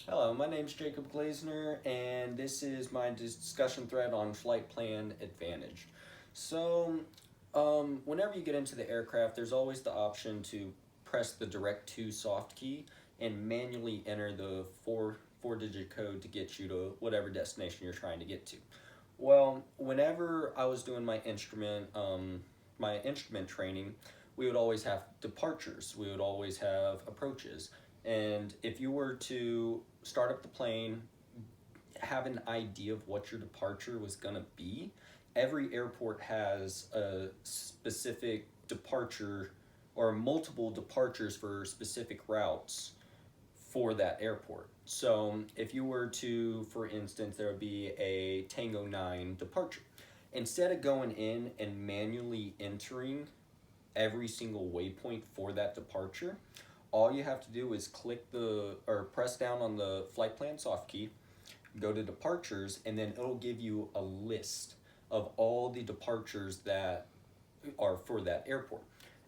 Hello, my name's Jacob Glazner, and this is my discussion thread on flight plan advantage. So, whenever you get into the aircraft, there's always the option to press the direct to soft key and manually enter the four digit code to get you to whatever destination you're trying to get to. Well, whenever I was doing my instrument training, we would always have departures. We would always have approaches. And if you were to start up the plane, have an idea of what your departure was going to be, every airport has a specific departure or multiple departures for specific routes for that airport. So if you were to, for instance, there would be a Tango 9 departure. Instead of going in and manually entering every single waypoint for that departure, all you have to do is click the or press down on the flight plan soft key, go to departures, and then it'll give you a list of all the departures that are for that airport.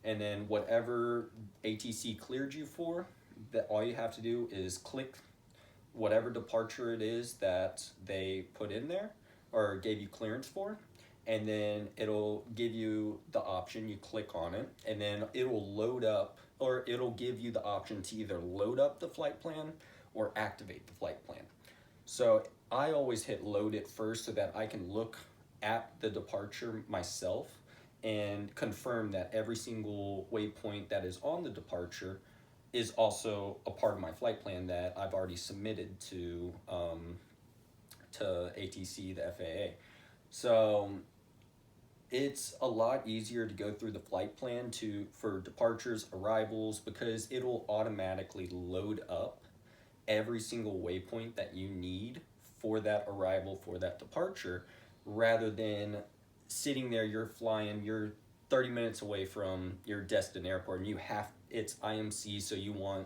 And then whatever ATC cleared you for, that all you have to do is click whatever departure it is that they put in there or gave you clearance for, and then it'll give you the option. You click on it, and then it will load up, or it'll give you the option to either load up the flight plan or activate the flight plan. So I always hit load it first so that I can look at the departure myself and confirm that every single waypoint that is on the departure is also a part of my flight plan that I've already submitted to ATC, the FAA. So it's a lot easier to go through the flight plan for departures, arrivals, because it'll automatically load up every single waypoint that you need for that arrival, for that departure, rather than sitting there, you're 30 minutes away from your destined airport, and it's IMC, so you want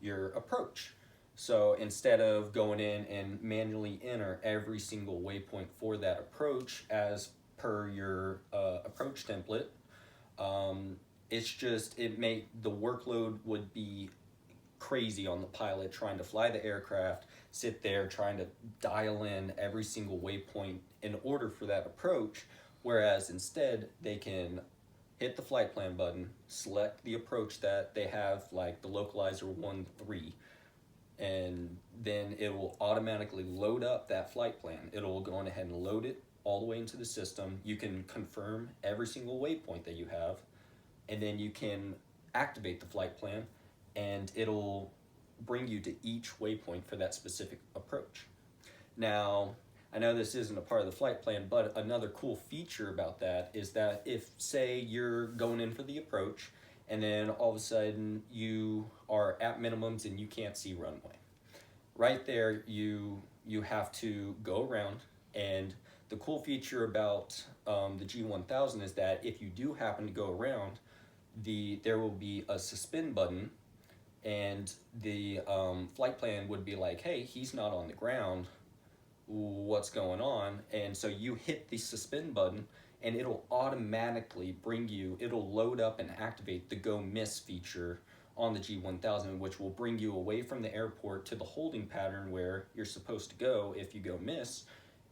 your approach. So instead of going in and manually enter every single waypoint for that approach as per your approach template, the workload would be crazy on the pilot trying to fly the aircraft, sit there trying to dial in every single waypoint in order for that approach, whereas instead they can hit the flight plan button, select the approach that they have, like the localizer 1-3, and then it will automatically load up that flight plan. It'll go on ahead and load it all the way into the system. You can confirm every single waypoint that you have, and then you can activate the flight plan, and it'll bring you to each waypoint for that specific approach. Now, I know this isn't a part of the flight plan, but another cool feature about that is that if, say, you're going in for the approach, and then all of a sudden you are at minimums and you can't see runway, right there you have to go around. And the cool feature about the G1000 is that if you do happen to go around, there will be a suspend button, and the flight plan would be like, hey, he's not on the ground, what's going on? And so you hit the suspend button, and it'll automatically it'll load up and activate the go miss feature on the G1000, which will bring you away from the airport to the holding pattern where you're supposed to go if you go miss,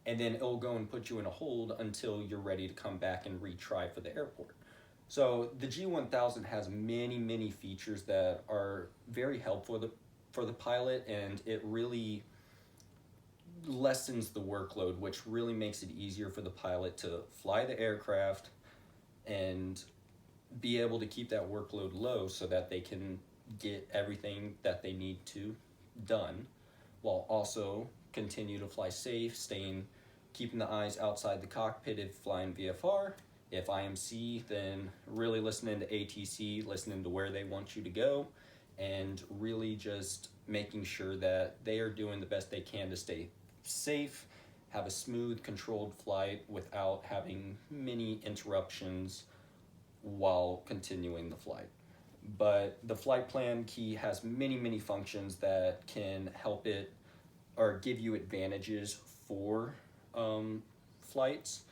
and then it'll go and put you in a hold until you're ready to come back and retry for the airport. So the G1000 has many features that are very helpful for the pilot, and it really lessens the workload, which really makes it easier for the pilot to fly the aircraft and be able to keep that workload low so that they can get everything that they need to done, while also continue to fly safe, keeping the eyes outside the cockpit if flying VFR. If IMC, then really listening to ATC, listening to where they want you to go, and really just making sure that they are doing the best they can to stay safe, have a smooth, controlled flight without having many interruptions while continuing the flight. But the flight plan key has many functions that can help it or give you advantages for flights,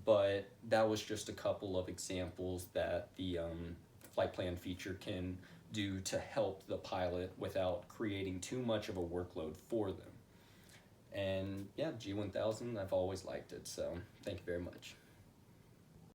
but that was just a couple of examples that the flight plan feature can do to help the pilot without creating too much of a workload for them. And yeah, G1000, I've always liked it, so thank you very much.